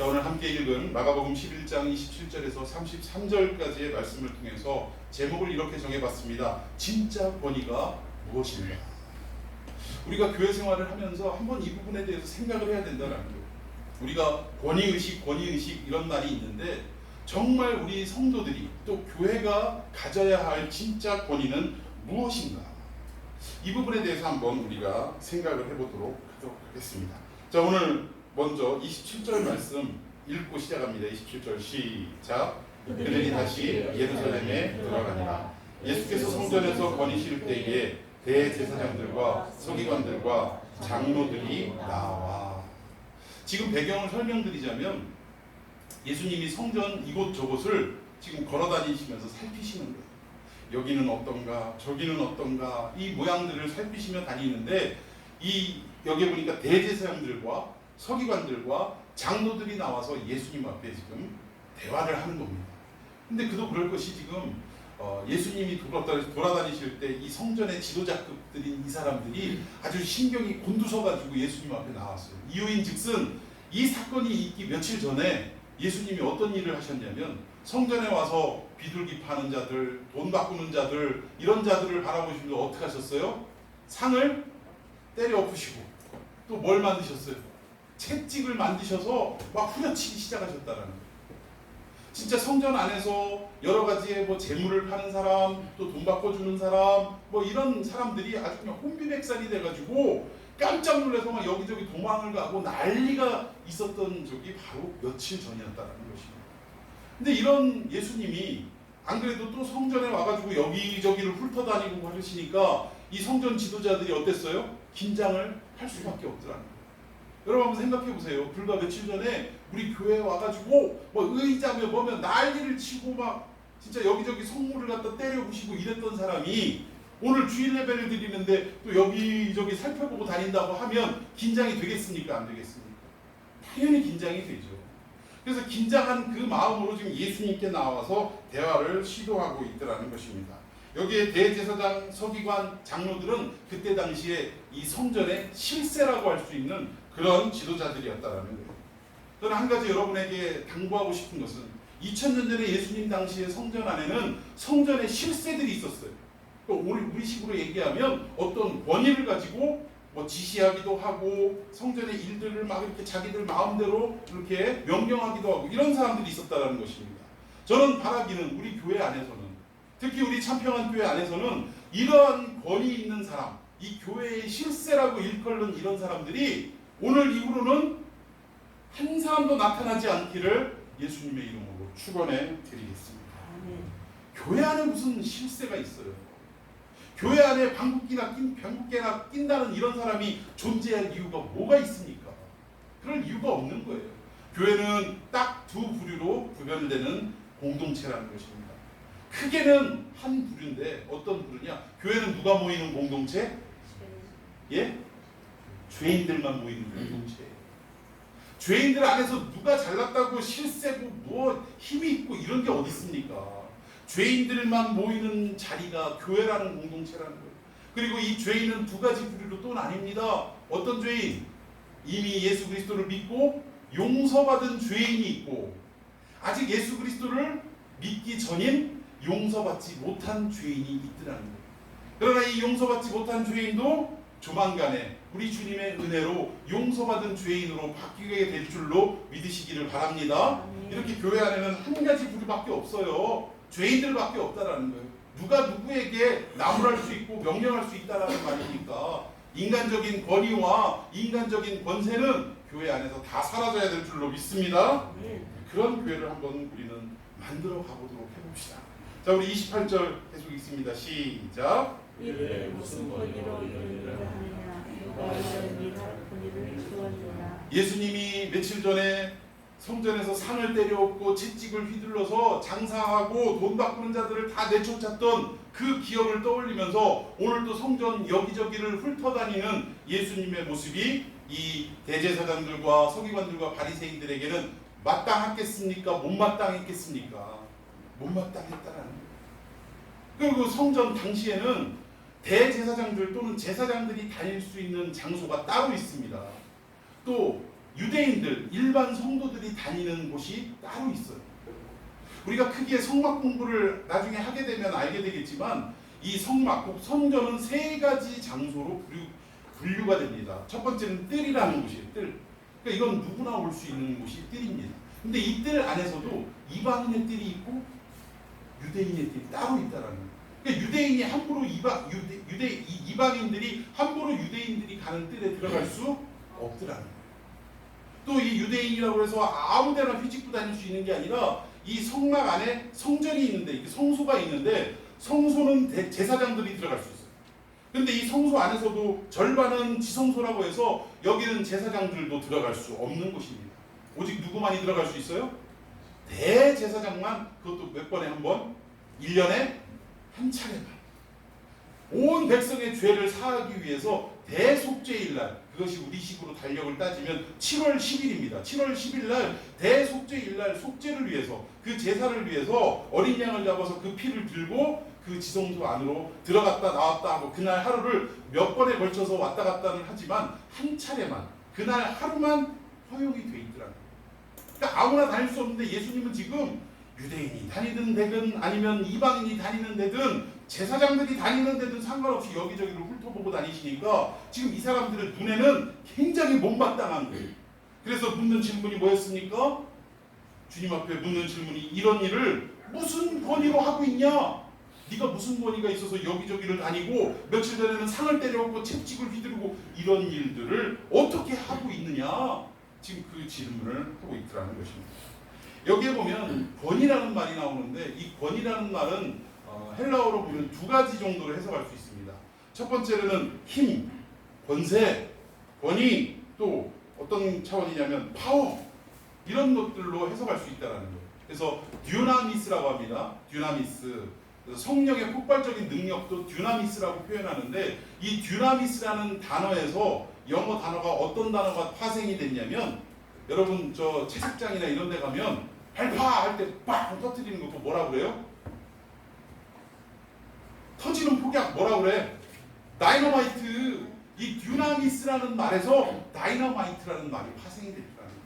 자, 오늘 함께 읽은 마가복음 11장 27절에서 33절까지의 말씀을 통해서 제목을 이렇게 정해봤습니다. 진짜 권위가 무엇인가? 우리가 교회 생활을 하면서 한번 이 부분에 대해서 생각을 해야 된다는 거예요. 우리가 권위의식 이런 말이 있는데 정말 우리 성도들이 또 교회가 가져야 할 진짜 권위는 무엇인가? 이 부분에 대해서 한번 우리가 생각을 해보도록 하겠습니다. 자, 오늘 먼저 27절 말씀 읽고 시작합니다. 27절 시작. 그들이 다시 예루살렘에 들어가니라. 예수께서 성전에서 권위실 때에 대제사장들과 서기관들과 장로들이 나와. 지금 배경을 설명드리자면 예수님이 성전 이곳저곳을 지금 걸어다니시면서 살피시는 거예요. 여기는 어떤가, 저기는 어떤가, 이 모양들을 살피시며 다니는데 여기 보니까 대제사장들과 서기관들과 장로들이 나와서 예수님 앞에 지금 대화를 하는 겁니다. 근데 그도 그럴 것이 지금 예수님이 돌아다니실 때 이 성전의 지도자급들인 이 사람들이 아주 신경이 곤두서가지고 예수님 앞에 나왔어요. 이유인즉슨 이 사건이 있기 며칠 전에 예수님이 어떤 일을 하셨냐면 성전에 와서 비둘기 파는 자들, 돈 바꾸는 자들, 이런 자들을 바라보시면서 어떻게 하셨어요? 상을 때려 엎으시고 또 뭘 만드셨어요? 채찍을 만드셔서 막 후려치기 시작하셨다라는 거예요. 진짜 성전 안에서 여러 가지의 재물을 파는 사람, 또 돈 바꿔주는 사람, 이런 사람들이 아주 그냥 혼비백산이 돼가지고 깜짝 놀라서 막 여기저기 도망을 가고 난리가 있었던 적이 바로 며칠 전이었다라는 것입니다. 근데 이런 예수님이 안 그래도 또 성전에 와가지고 여기저기를 훑어다니고 하시니까 이 성전 지도자들이 어땠어요? 긴장을 할 수밖에 없더라는 거예요. 여러분 한번 생각해 보세요. 불과 며칠 전에 우리 교회에 와가지고 의자며 뭐며 난리를 치고 막 진짜 여기저기 성물을 갖다 때려 부시고 이랬던 사람이 오늘 주일 예배를 드리는데 또 여기저기 살펴보고 다닌다고 하면 긴장이 되겠습니까? 안 되겠습니까? 당연히 긴장이 되죠. 그래서 긴장한 그 마음으로 지금 예수님께 나와서 대화를 시도하고 있더라는 것입니다. 여기에 대제사장, 서기관, 장로들은 그때 당시에 이 성전의 실세라고 할 수 있는 그런 지도자들이었다라는 거예요. 저는 한 가지 여러분에게 당부하고 싶은 것은 2000년 전에 예수님 당시의 성전 안에는 성전의 실세들이 있었어요. 우리식으로 얘기하면 어떤 권위를 가지고 지시하기도 하고 성전의 일들을 막 이렇게 자기들 마음대로 이렇게 명령하기도 하고 이런 사람들이 있었다는 것입니다. 저는 바라기는 우리 교회 안에서는 특히 우리 참평한 교회 안에서는 이러한 권위 있는 사람, 이 교회의 실세라고 일컬는 이런 사람들이 오늘 이후로는 한 사람도 나타나지 않기를 예수님의 이름으로 축원해 드리겠습니다. 교회 안에 무슨 실세가 있어요? 교회 안에 방귀깨나 낀다는 이런 사람이 존재할 이유가 뭐가 있습니까? 그럴 이유가 없는 거예요. 교회는 딱 두 부류로 구별되는 공동체라는 것입니다. 크게는 한 부류인데 어떤 부류냐? 교회는 누가 모이는 공동체? 예? 죄인들만 모이는 공동체예요. 죄인들 안에서 누가 잘났다고 실세고 힘이 있고 이런 게 어디 있습니까? 죄인들만 모이는 자리가 교회라는 공동체라는 거예요. 그리고 이 죄인은 두 가지 부류로 또 나뉩니다. 어떤 죄인? 이미 예수 그리스도를 믿고 용서받은 죄인이 있고 아직 예수 그리스도를 믿기 전인 용서받지 못한 죄인이 있더라는 거예요. 그러나 이 용서받지 못한 죄인도 조만간에 우리 주님의 은혜로 용서받은 죄인으로 바뀌게 될 줄로 믿으시기를 바랍니다. 이렇게 교회 안에는 한 가지 부류밖에 없어요. 죄인들밖에 없다라는 거예요. 누가 누구에게 나무랄 수 있고 명령할 수 있다라는 말이니까 인간적인 권위와 인간적인 권세는 교회 안에서 다 사라져야 될 줄로 믿습니다. 그런 교회를 한번 우리는 만들어 가보도록 해봅시다. 자, 우리 28절 계속 읽습니다. 시작. 이를 무슨 권위로 이를 하느냐 누가 이런 일할 권위를 주었느냐. 예수님이 며칠 전에 성전에서 상을 때려엎고 채찍을 휘둘러서 장사하고 돈 바꾸는 자들을 다 내쫓았던 그 기억을 떠올리면서 오늘 또 성전 여기저기를 훑어다니는 예수님의 모습이 이 대제사장들과 서기관들과 바리새인들에게는 마땅했겠습니까? 못마땅했겠습니까? 못마땅했다라는 거예요. 그리고 성전 당시에는 대제사장들 또는 제사장들이 다닐 수 있는 장소가 따로 있습니다. 또 유대인들, 일반 성도들이 다니는 곳이 따로 있어요. 우리가 크게 성막 공부를 나중에 하게 되면 알게 되겠지만 이 성막, 성전은 세 가지 장소로 분류가 됩니다. 첫 번째는 뜰이라는 곳이에요. 뜰. 그러니까 이건 누구나 올 수 있는 곳이 뜰입니다. 근데 이 뜰 안에서도 이방인의 뜰이 있고 유대인의 뜰이 따로 있다라는 거예요. 그러니까 유대인이 함부로 이방인들이 함부로 유대인들이 가는 뜰에 들어갈 수 없더라는 거예요. 또 이 유대인이라고 해서 아무데나 휘짓고 다닐 수 있는 게 아니라 이 성막 안에 성전이 있는데, 성소가 있는데 성소는 제사장들이 들어갈 수 있어요. 근데 이 성소 안에서도 절반은 지성소라고 해서 여기는 제사장들도 들어갈 수 없는 곳입니다. 오직 누구만이 들어갈 수 있어요? 대제사장만, 그것도 몇 번에 한 번? 1년에 한 차례만. 온 백성의 죄를 사하기 위해서 대속죄일날, 그것이 우리식으로 달력을 따지면 7월 10일입니다. 7월 10일날 대속죄일날 속죄를 위해서, 그 제사를 위해서 어린 양을 잡아서 그 피를 들고 그 지성소 안으로 들어갔다 나왔다 하고 그날 하루를 몇 번에 걸쳐서 왔다 갔다는 하지만 한 차례만, 그날 하루만 허용이 돼 있더라고요. 그러니까 아무나 다닐 수 없는데 예수님은 지금 유대인이 다니든 데든 아니면 이방인이 다니는 데든 제사장들이 다니는 데든 상관없이 여기저기를 훑어보고 다니시니까 지금 이 사람들의 눈에는 굉장히 못마땅한 거예요. 그래서 묻는 질문이 뭐였습니까? 주님 앞에 묻는 질문이 이런 일을 무슨 권위로 하고 있냐? 네가 무슨 권위가 있어서 여기저기를 다니고 며칠 전에는 상을 때려엎고 채찍을 휘두르고 이런 일들을 어떻게 하고 있느냐? 지금 그 질문을 하고 있더라는 것입니다. 여기에 보면 권위라는 말이 나오는데 이 권위라는 말은 헬라어로 보면 두 가지 정도로 해석할 수 있습니다. 첫 번째로는 힘, 권세, 권위, 또 어떤 차원이냐면 파워, 이런 것들로 해석할 수 있다는 거예요. 그래서 듀나미스라고 합니다. 듀나미스. 성령의 폭발적인 능력도 듀나미스라고 표현하는데 이 듀나미스라는 단어에서 영어 단어가 어떤 단어가 파생이 됐냐면 여러분 저 채석장이나 이런 데 가면 발파 할 때 빵 터뜨리는 거 뭐라 그래요? 터지는 폭약 뭐라 그래? 다이너마이트. 이 듀나미스라는 말에서 다이너마이트라는 말이 파생이 됐다는 거예요.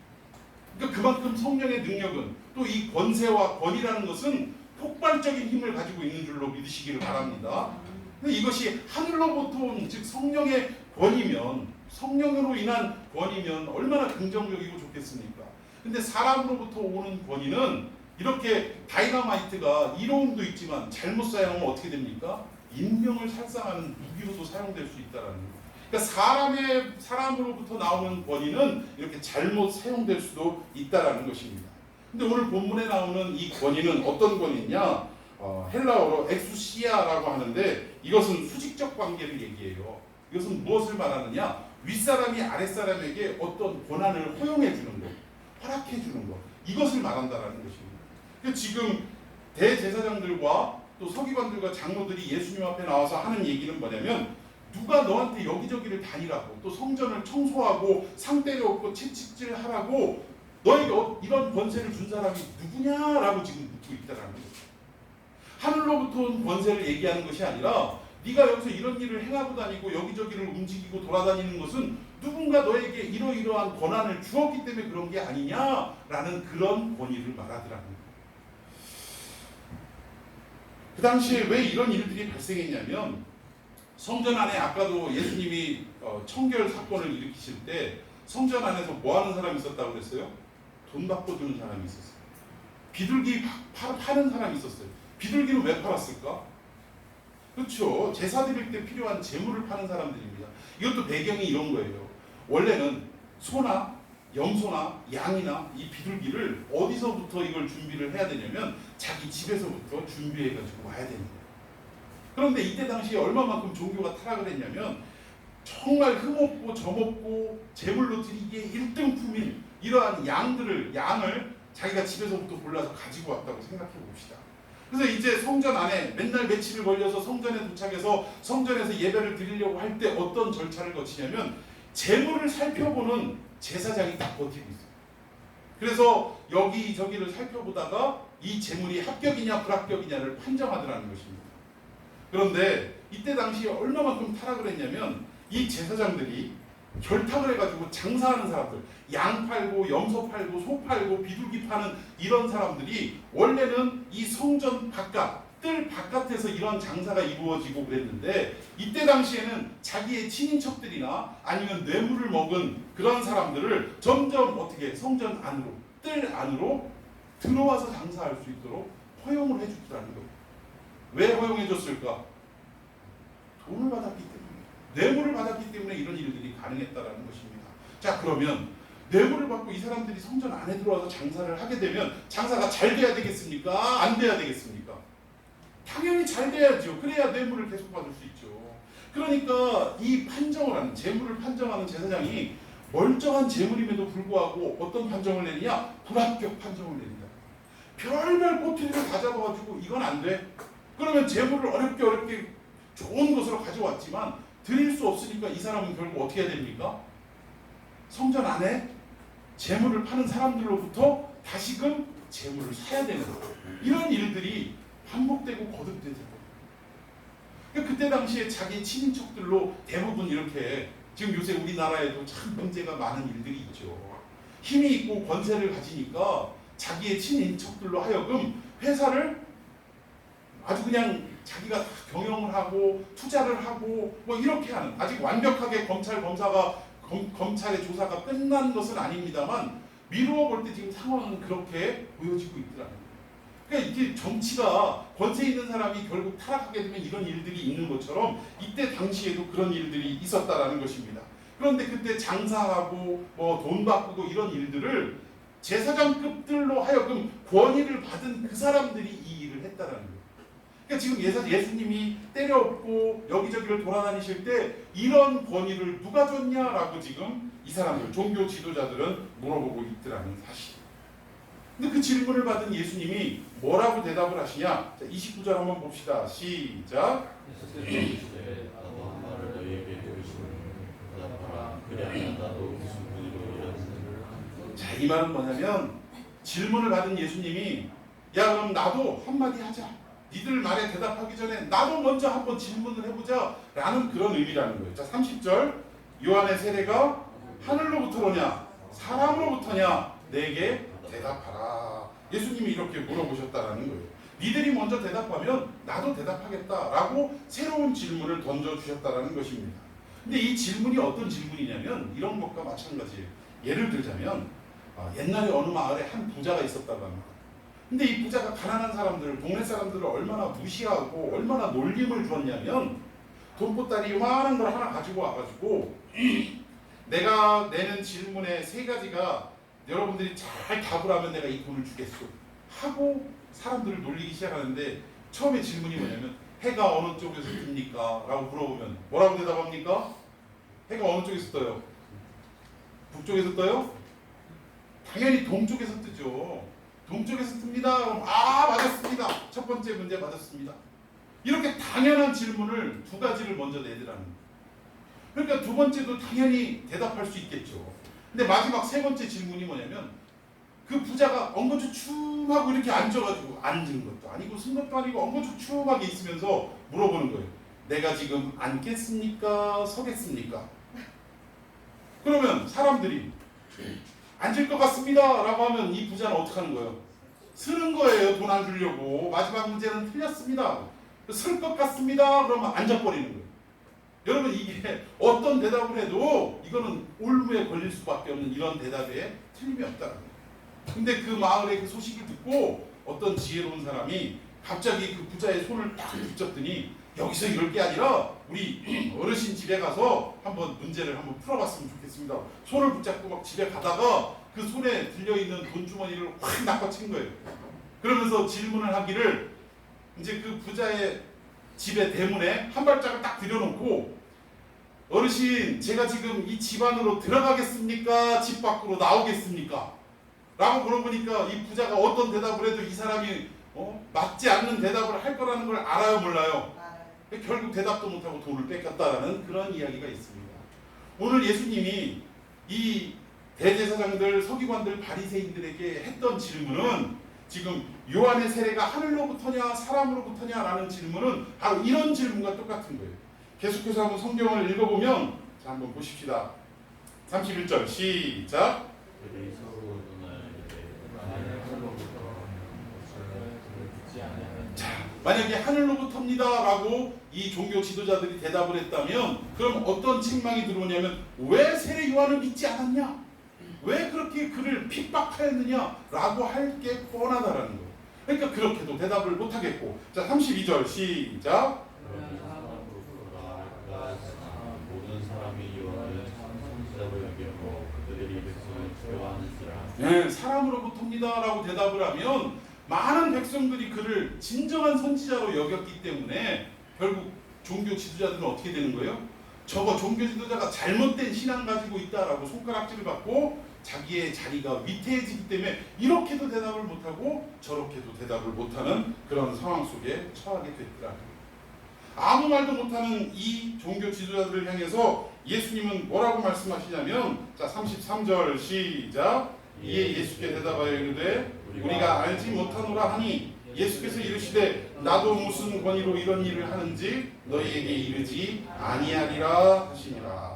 그러니까 그만큼 성령의 능력은 또 이 권세와 권위라는 것은 폭발적인 힘을 가지고 있는 줄로 믿으시기를 바랍니다. 근데 이것이 하늘로부터 온 즉 성령의 권위면, 성령으로 인한 권위면 얼마나 긍정적이고 좋겠습니까? 근데 사람으로부터 오는 권위는 이렇게 다이너마이트가 이로움도 있지만 잘못 사용하면 어떻게 됩니까? 인명을 살상하는 무기로도 사용될 수 있다는 거예요. 그러니까 사람으로부터 나오는 권위는 이렇게 잘못 사용될 수도 있다라는 것입니다. 근데 오늘 본문에 나오는 이 권위는 어떤 권위냐? 헬라어로 엑수시아라고 하는데 이것은 수직적 관계를 얘기해요. 이것은 무엇을 말하느냐? 윗사람이 아랫사람에게 어떤 권한을 허용해 주는 것, 허락해 주는 것, 이것을 말한다라는 것입니다. 그러니까 지금 대제사장들과 또 서기관들과 장로들이 예수님 앞에 나와서 하는 얘기는 뭐냐면 누가 너한테 여기저기를 다니라고 또 성전을 청소하고 상 때려엎고 채찍질하라고 너에게 이런 권세를 준 사람이 누구냐라고 지금 묻고 있다라는 거죠. 하늘로부터 온 권세를 얘기하는 것이 아니라 네가 여기서 이런 일을 행하고 다니고 여기저기를 움직이고 돌아다니는 것은 누군가 너에게 이러이러한 권한을 주었기 때문에 그런 게 아니냐라는 그런 권위를 말하더라는 거예요. 그 당시에 왜 이런 일들이 발생했냐면 성전 안에 아까도 예수님이 청결 사건을 일으키실 때 성전 안에서 뭐 하는 사람이 있었다고 그랬어요? 돈 받고 주는 사람이 있었어요. 비둘기 파는 사람이 있었어요. 비둘기는 왜 팔았을까? 그렇죠. 제사 드릴 때 필요한 재물을 파는 사람들입니다. 이것도 배경이 이런 거예요. 원래는 소나 염소나 양이나 이 비둘기를 어디서부터 이걸 준비를 해야 되냐면 자기 집에서부터 준비해가지고 와야 되는 거예요. 그런데 이때 당시에 얼마만큼 종교가 타락을 했냐면 정말 흠없고 점없고 제물로 드리기에 1등품인 이러한 양을 자기가 집에서부터 골라서 가지고 왔다고 생각해 봅시다. 그래서 이제 성전 안에 맨날 며칠을 걸려서 성전에 도착해서 성전에서 예배를 드리려고 할 때 어떤 절차를 거치냐면 제물을 살펴보는 제사장이 딱 버티고 있어요. 그래서 여기저기를 살펴보다가 이 제물이 합격이냐 불합격이냐를 판정하더라는 것입니다. 그런데 이때 당시에 얼마만큼 타락을 했냐면 이 제사장들이 결탁을 해가지고 장사하는 사람들, 양 팔고 염소 팔고 소 팔고 비둘기 파는 이런 사람들이 원래는 이 성전 바깥, 뜰 바깥에서 이런 장사가 이루어지고 그랬는데, 이때 당시에는 자기의 친인척들이나 아니면 뇌물을 먹은 그런 사람들을 점점 어떻게 성전 안으로, 뜰 안으로 들어와서 장사할 수 있도록 허용을 해주더라는 거예요. 왜 허용해 줬을까? 돈을 받았기 때문에, 뇌물을 받았기 때문에 이런 일들이 가능했다라는 것입니다. 자, 그러면 뇌물을 받고 이 사람들이 성전 안에 들어와서 장사를 하게 되면 장사가 잘 돼야 되겠습니까? 안 돼야 되겠습니까? 당연히 잘 돼야죠. 그래야 뇌물을 계속 받을 수 있죠. 그러니까 이 판정을 하는, 재물을 판정하는 제사장이 멀쩡한 재물임에도 불구하고 어떤 판정을 내느냐? 불합격 판정을 내린다. 별별 꼬투리를 다 잡아가지고 이건 안 돼. 그러면 재물을 어렵게 좋은 것으로 가져왔지만 드릴 수 없으니까 이 사람은 결국 어떻게 해야 됩니까? 성전 안에 재물을 파는 사람들로부터 다시금 재물을 사야 되는 이런 일들이 반복되고 거듭되죠. 그때 당시에 자기 친인척들로 대부분 이렇게, 지금 요새 우리나라에도 참 문제가 많은 일들이 있죠. 힘이 있고 권세를 가지니까 자기의 친인척들로 하여금 회사를 아주 그냥 자기가 다 경영을 하고 투자를 하고 뭐 이렇게 하는, 아직 완벽하게 검찰의 조사가 끝난 것은 아닙니다만 미루어 볼 때 지금 상황은 그렇게 보여지고 있더라고요. 그러니까 이게 정치가 권세 있는 사람이 결국 타락하게 되면 이런 일들이 있는 것처럼 이때 당시에도 그런 일들이 있었다라는 것입니다. 그런데 그때 장사하고 뭐 돈 바꾸고 이런 일들을 제사장급들로 하여금 권위를 받은 그 사람들이 이 일을 했다라는 거예요. 그러니까 지금 예수님이 때려엎고 여기저기를 돌아다니실 때 이런 권위를 누가 줬냐라고 지금 이 사람들, 종교 지도자들은 물어보고 있더라는 사실. 근데 그 질문을 받은 예수님이 뭐라고 대답을 하시냐? 자, 29절 한번 봅시다. 시작. 자, 이 말은 뭐냐면, 질문을 받은 예수님이 야, 그럼 나도 한마디 하자. 니들 말에 대답하기 전에 나도 먼저 한번 질문을 해보자 라는 그런 의미라는 거예요. 자, 30절. 요한의 세례가 하늘로부터 오냐 사람으로부터냐 내게 대답하라. 예수님이 이렇게 물어보셨다라는 거예요. 니들이 먼저 대답하면 나도 대답하겠다라고 새로운 질문을 던져주셨다라는 것입니다. 근데 이 질문이 어떤 질문이냐면 이런 것과 마찬가지예요. 예를 들자면 옛날에 어느 마을에 한 부자가 있었다고 합니다. 근데 이 부자가 가난한 사람들, 동네 사람들을 얼마나 무시하고 얼마나 놀림을 주었냐면 돈보따리 요만한 걸 하나 가지고 와가지고 내가 내는 질문의 세 가지가 여러분들이 잘 답을 하면 내가 이 돈을 주겠소 하고 사람들을 놀리기 시작하는데, 처음에 질문이 뭐냐면 해가 어느 쪽에서 뜹니까? 라고 물어보면 뭐라고 대답합니까? 해가 어느 쪽에서 떠요? 북쪽에서 떠요? 당연히 동쪽에서 뜨죠. 동쪽에서 뜹니다. 그럼 맞았습니다. 첫 번째 문제 맞았습니다. 이렇게 당연한 질문을 두 가지를 먼저 내더라는 거예요. 그러니까 두 번째도 당연히 대답할 수 있겠죠. 근데 마지막 세 번째 질문이 뭐냐면 그 부자가 엉거주춤하고 이렇게 앉아가지고, 앉은 것도 아니고 쓴 것도 아니고 엉거주춤하게 있으면서 물어보는 거예요. 내가 지금 앉겠습니까? 서겠습니까? 그러면 사람들이 앉을 것 같습니다 라고 하면 이 부자는 어떻게 하는 거예요? 쓰는 거예요. 돈 안 주려고. 마지막 문제는 틀렸습니다. 쓸 것 같습니다 그러면 앉아버리는 거예요. 여러분, 이게 어떤 대답을 해도 이거는 올무에 걸릴 수밖에 없는 이런 대답에 틀림이 없다는 거예요. 근데 그 마을의 그 소식을 듣고 어떤 지혜로운 사람이 갑자기 그 부자의 손을 딱 붙잡더니 여기서 이럴 게 아니라 우리 어르신 집에 가서 한번 문제를 한번 풀어봤으면 좋겠습니다. 손을 붙잡고 막 집에 가다가 그 손에 들려있는 돈주머니를 확 낚아챈 거예요. 그러면서 질문을 하기를, 이제 그 부자의 집의 대문에 한 발짝을 딱 들여놓고 어르신, 제가 지금 이 집 안으로 들어가겠습니까? 집 밖으로 나오겠습니까? 라고 물어보니까 이 부자가 어떤 대답을 해도 이 사람이 맞지 않는 대답을 할 거라는 걸 알아요, 몰라요? 결국 대답도 못하고 돈을 뺏겼다라는 그런 이야기가 있습니다. 오늘 예수님이 이 대제사장들, 서기관들, 바리새인들에게 했던 질문은 지금 요한의 세례가 하늘로부터냐 사람으로부터냐 라는 질문은 바로 이런 질문과 똑같은 거예요. 계속해서 한번 성경을 읽어보면, 자, 한번 보십시다. 31절 시작. 그들이 서로 논하되 만일 하늘로부터 것을 듣지 아니하는 만약에 하늘로부터입니다 라고 이 종교 지도자들이 대답을 했다면 그럼 어떤 책망이 들어오냐면 왜 세례 요한을 믿지 않았냐? 왜 그렇게 그를 핍박하였느냐? 라고 할 게 뻔하다라는 거예요. 그러니까 그렇게도 대답을 못하겠고 자 32절 시작. 모든 사람이 요한을 참 선지자로 여기고 그들이 백성을 두려워하는지라. 네, 사람으로부터입니다 라고 대답을 하면 많은 백성들이 그를 진정한 선지자로 여겼기 때문에 결국 종교 지도자들은 어떻게 되는 거예요? 저거 종교 지도자가 잘못된 신앙 가지고 있다라고 손가락질을 받고 자기의 자리가 위태해지기 때문에 이렇게도 대답을 못하고 저렇게도 대답을 못하는 그런 상황 속에 처하게 됐더라. 아무 말도 못하는 이 종교 지도자들을 향해서 예수님은 뭐라고 말씀하시냐면 자 33절 시작. 이에 예수께 대답하여 이르되 우리가 알지 못하노라 하니 예수께서 이르시되 나도 무슨 권위로 이런 일을 하는지 너희에게 이르지 아니하리라 하시니라.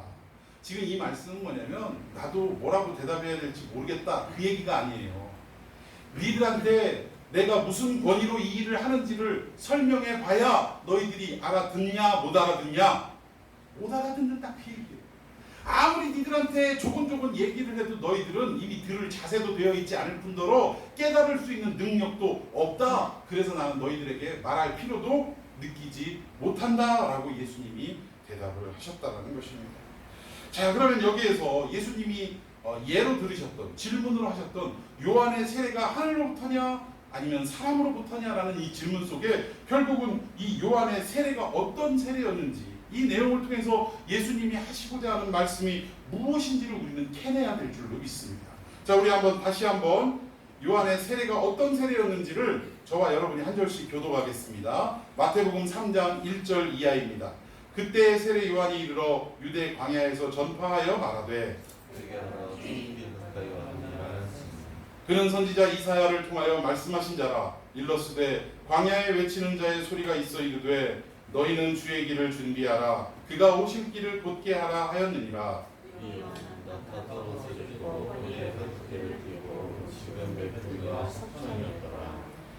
지금 이 말씀은 뭐냐면 나도 뭐라고 대답해야 될지 모르겠다 그 얘기가 아니에요. 너희들한테 내가 무슨 권위로 이 일을 하는지를 설명해 봐야 너희들이 알아듣냐 못 알아듣냐. 못 알아듣는다 그 얘기예요. 아무리 니들한테 조곤조곤 얘기를 해도 너희들은 이미 들을 자세도 되어 있지 않을 뿐더러 깨달을 수 있는 능력도 없다. 그래서 나는 너희들에게 말할 필요도 느끼지 못한다 라고 예수님이 대답을 하셨다는 것입니다. 자, 그러면 여기에서 예수님이 예로 들으셨던 질문으로 하셨던 요한의 세례가 하늘로부터냐 아니면 사람으로부터냐라는 이 질문 속에 결국은 이 요한의 세례가 어떤 세례였는지 이 내용을 통해서 예수님이 하시고자 하는 말씀이 무엇인지를 우리는 캐내야 될 줄로 믿습니다. 자, 우리 다시 한번 요한의 세례가 어떤 세례였는지를 저와 여러분이 한 절씩 교독하겠습니다. 마태복음 3장 1절 이하입니다. 그때 세례 요한이 이르러 유대 광야에서 전파하여 말하되 그는 선지자 이사야를 통하여 말씀하신 자라. 일러스되 광야에 외치는 자의 소리가 있어 이르되 너희는 주의 길을 준비하라. 그가 오실 길을 곧게 하라 하였느니라.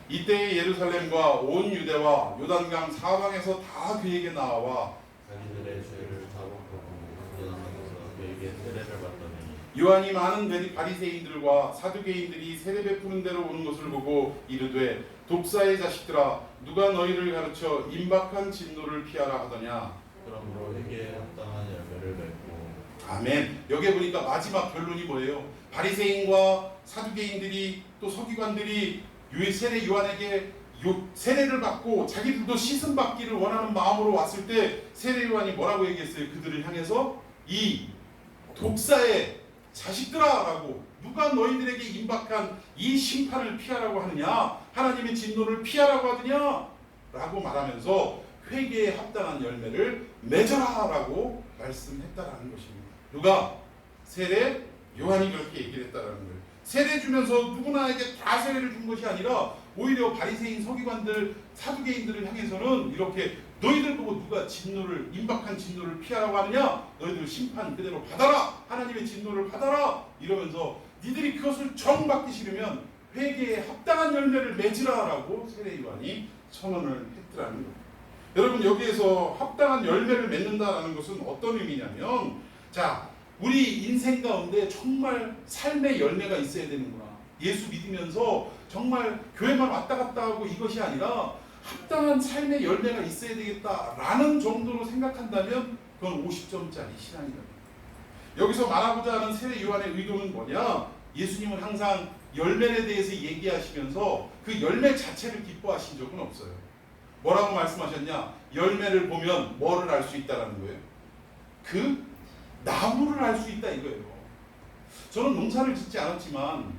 이때에 예루살렘과 온 유대와 요단강 사방에서 다 그에게 나와 자기들의 죄를 자복하고 요단강에서 그에게 세례를 받더니 요한이 많은 바리새인들과 사두개인들이 세례 베푸는 데로 오는 것을 보고 이르되 독사의 자식들아 누가 너희를 가르쳐 임박한 진노를 피하라 하더냐. 그러므로 회개에 합당한 열매를 맺고. 아멘. 여기 보니까 마지막 결론이 뭐예요? 바리새인과 사두개인들이 또 서기관들이 세례 요한에게 세례를 받고 자기들도 씻음 받기를 원하는 마음으로 왔을 때 세례 요한이 뭐라고 얘기했어요? 그들을 향해서 이 독사의 자식들아 라고 누가 너희들에게 임박한 이 심판을 피하라고 하느냐, 하나님의 진노를 피하라고 하느냐 라고 말하면서 회개에 합당한 열매를 맺어라 라고 말씀했다라는 것입니다. 누가? 세례 요한이 그렇게 얘기를 했다라는 거예요. 세례 주면서 누구나에게 다 세례를 준 것이 아니라 오히려 바리새인 서기관들 사두개인들을 향해서는 이렇게 너희들 보고 누가 임박한 진노를 피하라고 하느냐, 너희들 심판 그대로 받아라, 하나님의 진노를 받아라 이러면서 니들이 그것을 정받기 싫으면 회개에 합당한 열매를 맺으라 라고 세례 요한이 선언을 했더라는 거예요. 여러분, 여기에서 합당한 열매를 맺는다라는 것은 어떤 의미냐면, 자, 우리 인생 가운데 정말 삶의 열매가 있어야 되는구나. 예수 믿으면서 정말 교회만 왔다 갔다 하고 이것이 아니라 합당한 삶의 열매가 있어야 되겠다라는 정도로 생각한다면 그건 50점짜리 신앙이다. 여기서 말하고자 하는 세례 요한의 의도는 뭐냐? 예수님은 항상 열매에 대해서 얘기하시면서 그 열매 자체를 기뻐하신 적은 없어요. 뭐라고 말씀하셨냐? 열매를 보면 뭐를 알 수 있다라는 거예요? 그 나무를 알 수 있다 이거예요. 저는 농사를 짓지 않았지만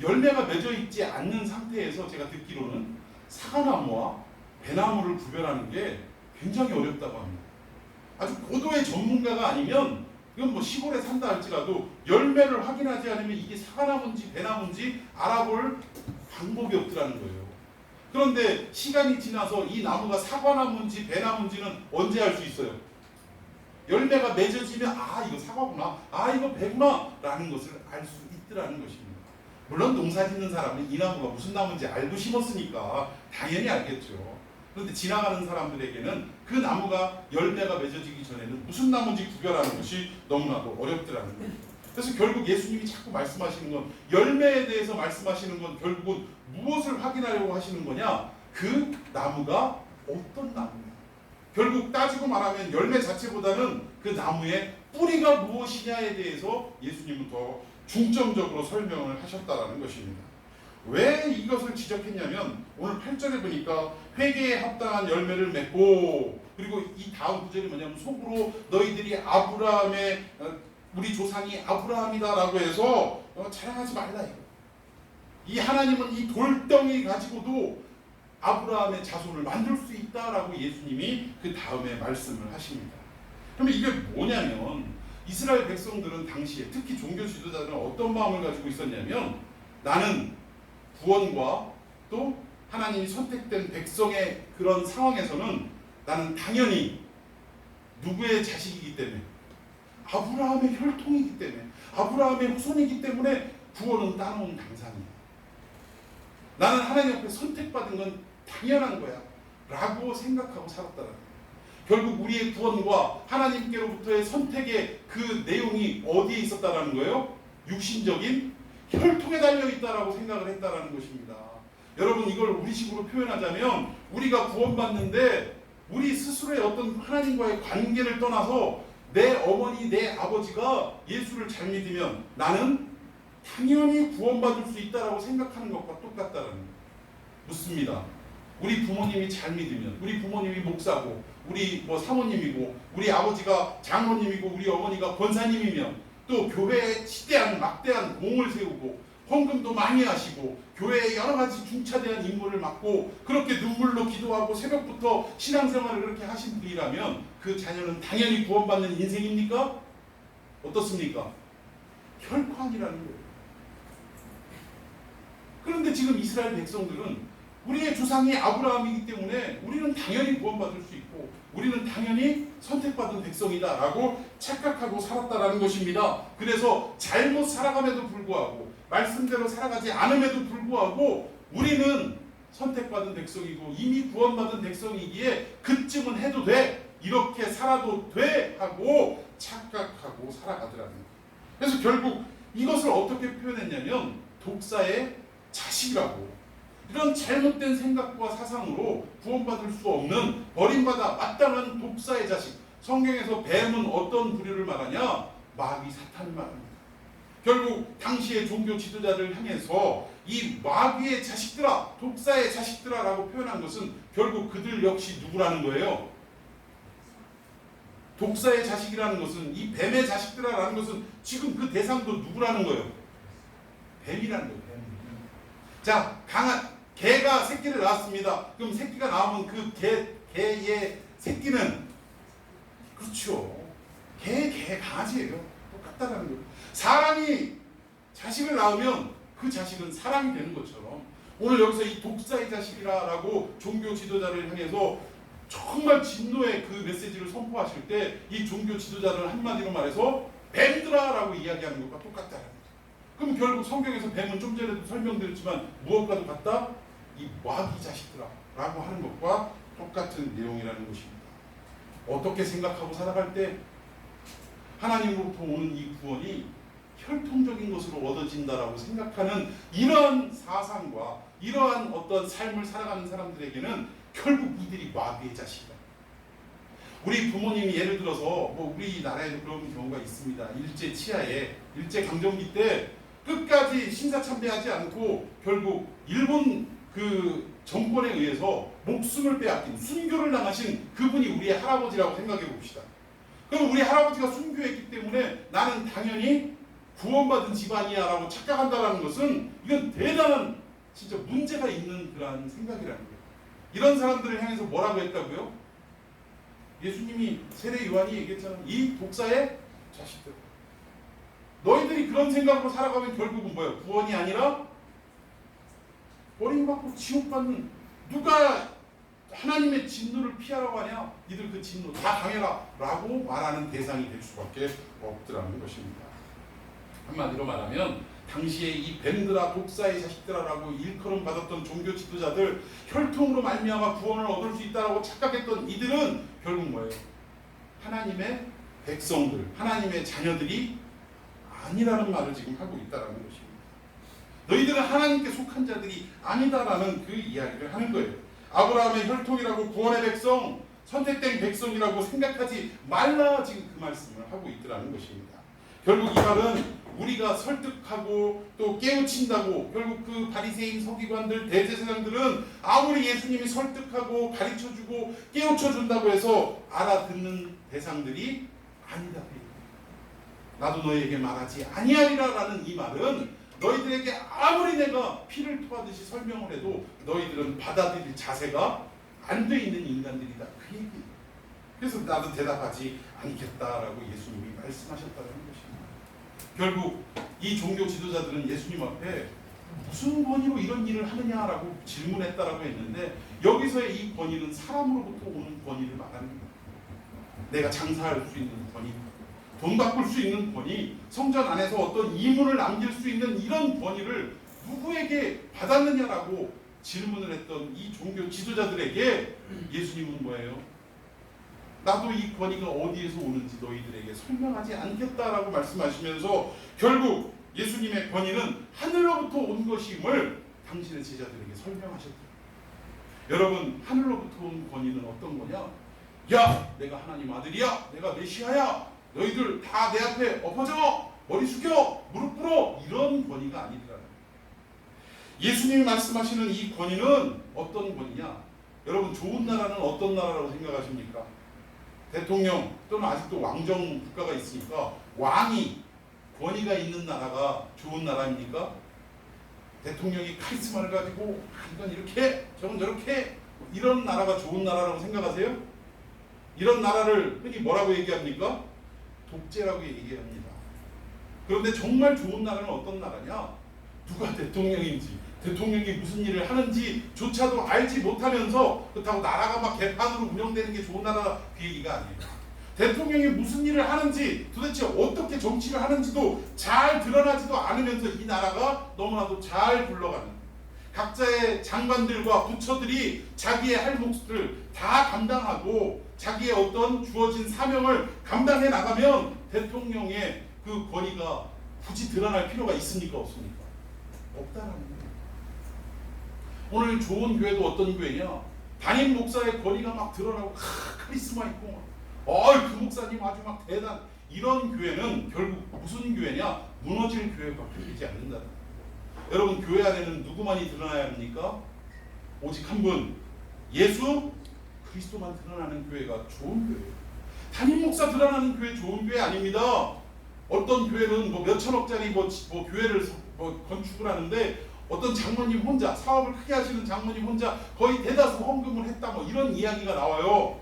열매가 맺어 있지 않는 상태에서 제가 듣기로는 사과나무와 배나무를 구별하는 게 굉장히 어렵다고 합니다. 아주 고도의 전문가가 아니면, 이건 뭐 시골에 산다 할지라도 열매를 확인하지 않으면 이게 사과나무인지 배나무인지 알아볼 방법이 없더라는 거예요. 그런데 시간이 지나서 이 나무가 사과나무인지 배나무인지는 언제 알 수 있어요? 열매가 맺어지면 아 이거 사과구나, 아 이거 배구나 라는 것을 알 수 있더라는 것입니다. 물론 농사 짓는 사람은 이 나무가 무슨 나무인지 알고 심었으니까 당연히 알겠죠. 그런데 지나가는 사람들에게는 그 나무가 열매가 맺어지기 전에는 무슨 나무인지 구별하는 것이 너무나도 어렵더라는 거예요. 그래서 결국 예수님이 자꾸 말씀하시는 건, 열매에 대해서 말씀하시는 건 결국은 무엇을 확인하려고 하시는 거냐? 그 나무가 어떤 나무냐? 결국 따지고 말하면 열매 자체보다는 그 나무의 뿌리가 무엇이냐에 대해서 예수님은 더 중점적으로 설명을 하셨다라는 것입니다. 왜 이것을 지적했냐면 오늘 8절에 보니까 회개에 합당한 열매를 맺고, 그리고 이 다음 구절이 뭐냐면 속으로 너희들이 아브라함의 우리 조상이 아브라함이다라고 해서 자랑하지 말라 이거. 이 하나님은 이 돌덩이 가지고도 아브라함의 자손을 만들 수 있다라고 예수님이 그 다음에 말씀을 하십니다. 그러면 이게 뭐냐면 이스라엘 백성들은 당시에 특히 종교 지도자들은 어떤 마음을 가지고 있었냐면, 나는 구원과 또 하나님이 선택된 백성의 그런 상황에서는 나는 당연히 누구의 자식이기 때문에, 아브라함의 혈통이기 때문에, 아브라함의 후손이기 때문에 구원은 따놓은 당상이야. 나는 하나님 앞에 선택받은 건 당연한 거야 라고 생각하고 살았다는 거야. 결국 우리의 구원과 하나님께로부터의 선택의 그 내용이 어디에 있었다라는 거예요? 육신적인 혈통에 달려있다라고 생각을 했다라는 것입니다. 여러분, 이걸 우리식으로 표현하자면 우리가 구원받는데 우리 스스로의 어떤 하나님과의 관계를 떠나서 내 어머니, 내 아버지가 예수를 잘 믿으면 나는 당연히 구원받을 수 있다라고 생각하는 것과 똑같다라는 거예요. 묻습니다. 우리 부모님이 잘 믿으면, 우리 부모님이 목사고, 우리 사모님이고, 우리 아버지가 장로님이고, 우리 어머니가 권사님이면, 또 교회에 시대한 막대한 공을 세우고 헌금도 많이 하시고 교회에 여러 가지 중차대한 임무를 맡고 그렇게 눈물로 기도하고 새벽부터 신앙생활을 그렇게 하신 분이라면 그 자녀는 당연히 구원받는 인생입니까? 어떻습니까? 결코 아니라는 거예요. 그런데 지금 이스라엘 백성들은 우리의 조상이 아브라함이기 때문에 우리는 당연히 구원받을 수 있고 우리는 당연히 선택받은 백성이다 라고 착각하고 살았다라는 것입니다. 그래서 잘못 살아감에도 불구하고, 말씀대로 살아가지 않음에도 불구하고 우리는 선택받은 백성이고 이미 구원받은 백성이기에 그쯤은 해도 돼, 이렇게 살아도 돼 하고 착각하고 살아가더라는 거예요. 그래서 결국 이것을 어떻게 표현했냐면 독사의 자식이라고, 이런 잘못된 생각과 사상으로 구원받을 수 없는 버림받아 마땅한 독사의 자식. 성경에서 뱀은 어떤 부류를 말하냐? 마귀 사탄을 말합니다. 결국 당시의 종교 지도자를 향해서 이 마귀의 자식들아, 독사의 자식들아 라고 표현한 것은 결국 그들 역시 누구라는 거예요? 독사의 자식이라는 것은, 이 뱀의 자식들아 라는 것은 지금 그 대상도 누구라는 거예요? 뱀이라는 거예요. 뱀. 자, 개가 새끼를 낳았습니다. 그럼 새끼가 나오면 그 개의 새끼는, 그렇죠, 개 강아지예요. 똑같다라는 거예요. 사람이 자식을 낳으면 그 자식은 사람이 되는 것처럼 오늘 여기서 이 독사의 자식이라고 종교 지도자를 향해서 정말 진노의 그 메시지를 선포하실 때 이 종교 지도자를 한마디로 말해서 뱀들아라고 이야기하는 것과 똑같다라는 거죠. 그럼 결국 성경에서 뱀은 좀 전에도 설명드렸지만 무엇과도 같다? 이 마귀 자식들아라고 하는 것과 똑같은 내용이라는 것입니다. 어떻게 생각하고 살아갈 때 하나님으로부터 오는 이 구원이 혈통적인 것으로 얻어진다라고 생각하는 이러한 사상과 이러한 어떤 삶을 살아가는 사람들에게는 결국 이들이 마귀의 자식이다. 우리 부모님이 예를 들어서 우리나라에도 그런 경우가 있습니다. 일제 치하에, 일제 강점기 때 끝까지 신사참배하지 않고 결국 일본 그 정권에 의해서 목숨을 빼앗긴, 순교를 당하신 그분이 우리의 할아버지라고 생각해 봅시다. 그럼 우리 할아버지가 순교했기 때문에 나는 당연히 구원받은 집안이야 라고 착각한다는 것은 이건 대단한 진짜 문제가 있는 그러한 생각이라는 거예요. 이런 사람들을 향해서 뭐라고 했다고요? 예수님이 세례 요한이 얘기했잖아요. 이 독사의 자식들. 너희들이 그런 생각으로 살아가면 결국은 뭐예요? 구원이 아니라 버림받고 지옥받는, 누가 하나님의 진노를 피하라고 하냐? 니들 그 진노 다 당해라 라고 말하는 대상이 될 수밖에 없더라는 것입니다. 한마디로 말하면 당시에 이 뱀들아 독사의 자식들아라고 일컬음 받았던 종교 지도자들, 혈통으로 말미암아 구원을 얻을 수 있다라고 착각했던 이들은 결국 뭐예요? 하나님의 백성들, 하나님의 자녀들이 아니라는 말을 지금 하고 있다라는 것입니다. 너희들은 하나님께 속한 자들이 아니다라는 그 이야기를 하는 거예요. 아브라함의 혈통이라고 구원의 백성, 선택된 백성이라고 생각하지 말라, 지금 그 말씀을 하고 있더라는 것입니다. 결국 이 말은 우리가 설득하고 또 깨우친다고, 결국 그 바리새인 서기관들 대제사장들은 아무리 예수님이 설득하고 가르쳐주고 깨우쳐준다고 해서 알아듣는 대상들이 아니다. 나도 너희에게 말하지 아니하리라라는 이 말은 너희들에게 아무리 내가 피를 토하듯이 설명을 해도 너희들은 받아들일 자세가 안 돼 있는 인간들이다, 그 얘기예요. 그래서 나도 대답하지 않겠다라고 예수님이 말씀하셨다는 것입니다. 결국 이 종교 지도자들은 예수님 앞에 무슨 권위로 이런 일을 하느냐라고 질문했다라고 했는데, 여기서의 이 권위는 사람으로부터 오는 권위를 말하는 거예요. 내가 장사할 수 있는 권위, 돈 바꿀 수 있는 권위, 성전 안에서 어떤 이문을 남길 수 있는 이런 권위를 누구에게 받았느냐라고 질문을 했던 이 종교 지도자들에게 예수님은 뭐예요? 나도 이 권위가 어디에서 오는지 너희들에게 설명하지 않겠다라고 말씀하시면서 결국 예수님의 권위는 하늘로부터 온 것임을 당신의 제자들에게 설명하셨다. 여러분, 하늘로부터 온 권위는 어떤 거냐? 야, 내가 하나님 아들이야, 내가 메시아야, 너희들 다 내 앞에 엎어져, 머리 숙여, 무릎 꿇어, 이런 권위가 아니더라. 예수님이 말씀하시는 이 권위는 어떤 권위냐? 여러분, 좋은 나라는 어떤 나라라고 생각하십니까? 대통령 또는 아직도 왕정 국가가 있으니까 왕이 권위가 있는 나라가 좋은 나라입니까? 대통령이 카리스마를 가지고 이건 이렇게 저건 저렇게, 이런 나라가 좋은 나라라고 생각하세요? 이런 나라를 흔히 뭐라고 얘기합니까? 독재라고 얘기합니다. 그런데 정말 좋은 나라는 어떤 나라냐? 누가 대통령인지, 대통령이 무슨 일을 하는지 조차도 알지 못하면서 그렇다고 나라가 막 개판으로 운영되는 게 좋은 나라, 그 얘기가 아니에요. 대통령이 무슨 일을 하는지, 도대체 어떻게 정치를 하는지도 잘 드러나지도 않으면서 이 나라가 너무나도 잘 굴러가는, 각자의 장관들과 부처들이 자기의 할 몫을 다 감당하고 자기의 어떤 주어진 사명을 감당해 나가면 대통령의 그 권위가 굳이 드러날 필요가 있습니까? 없습니까? 없다라는 거예요. 오늘 좋은 교회도 어떤 교회냐? 담임 목사의 권위가 막 드러나고 카리스마 있고 그 목사님 아주 막 대단, 이런 교회는 결국 무슨 교회냐? 무너질 교회밖에 되지 않는다. 여러분, 교회 안에는 누구만이 드러나야 합니까? 오직 한 분, 예수 그리스도만 드러나는 교회가 좋은 교회예요. 담임 목사 드러나는 교회 좋은 교회 아닙니다. 어떤 교회는 뭐 몇천억짜리 교회를 건축을 하는데 어떤 장모님 혼자, 사업을 크게 하시는 장모님 혼자 거의 대다수 헌금을 했다, 뭐 이런 이야기가 나와요.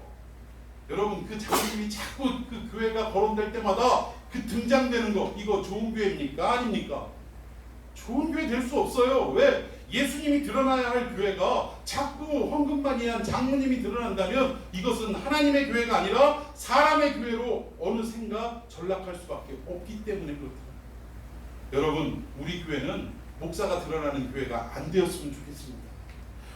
여러분, 그 장모님이 자꾸 그 교회가 거론될 때마다 그 등장되는 거, 이거 좋은 교회입니까? 아닙니까? 좋은 교회 될 수 없어요. 왜? 예수님이 드러나야 할 교회가 자꾸 헌금만이 한 장모님이 드러난다면 이것은 하나님의 교회가 아니라 사람의 교회로 어느샌가 전락할 수밖에 없기 때문에 그렇다. 여러분, 우리 교회는 목사가 드러나는 교회가 안 되었으면 좋겠습니다.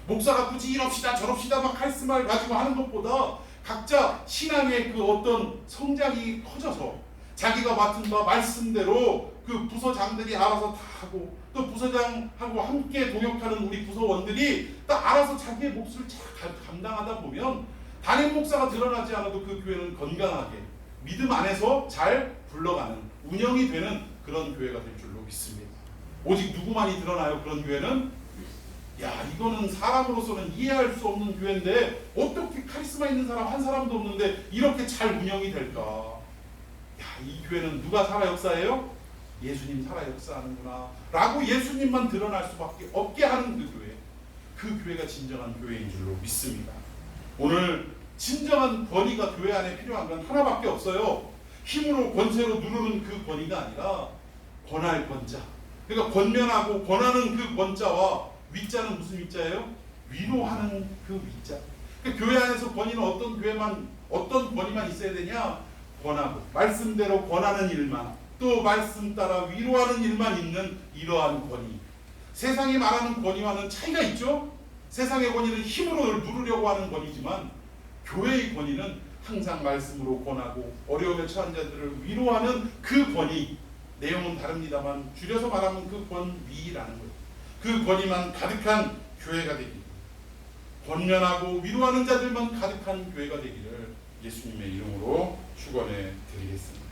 목사가 굳이 이럽시다 저럽시다 막 카리스마를 가지고 하는 것보다 각자 신앙의 그 어떤 성장이 커져서 자기가 맡은 바 말씀대로 그 부서장들이 알아서 다 하고, 또 부서장하고 함께 동역하는 우리 부서원들이 딱 알아서 자기의 몫을 잘 감당하다 보면 담임 목사가 드러나지 않아도 그 교회는 건강하게 믿음 안에서 잘 굴러가는, 운영이 되는 그런 교회가 될 줄로 믿습니다. 오직 누구만이 드러나요? 그런 교회는 이거는 사람으로서는 이해할 수 없는 교회인데 어떻게 카리스마 있는 사람 한 사람도 없는데 이렇게 잘 운영이 될까? 이 교회는 누가 살아 역사해요? 예수님 살아 역사하는구나 라고 예수님만 드러날 수밖에 없게 하는 그 교회, 그 교회가 진정한 교회인 줄로 믿습니다. 오늘 진정한 권위가 교회 안에 필요한 건 하나밖에 없어요. 힘으로 권세로 누르는 그 권위가 아니라 권할 권자, 그러니까 권면하고 권하는 그 권자와 위자는 무슨 위자예요? 위로하는 그 위자. 그러니까 교회 안에서 권위는 어떤 권위만 있어야 되냐? 권하고 말씀대로 권하는 일만, 또 말씀 따라 위로하는 일만 있는 이러한 권위. 세상이 말하는 권위와는 차이가 있죠. 세상의 권위는 힘으로 누르려고 하는 권위지만 교회의 권위는 항상 말씀으로 권하고 어려움에 처한 자들을 위로하는 그 권위. 내용은 다릅니다만 줄여서 말하면 그 권위라는 거예요. 그 권위만 가득한 교회가 되기를, 권면하고 위로하는 자들만 가득한 교회가 되기를 예수님의 이름으로 축원해 드리겠습니다.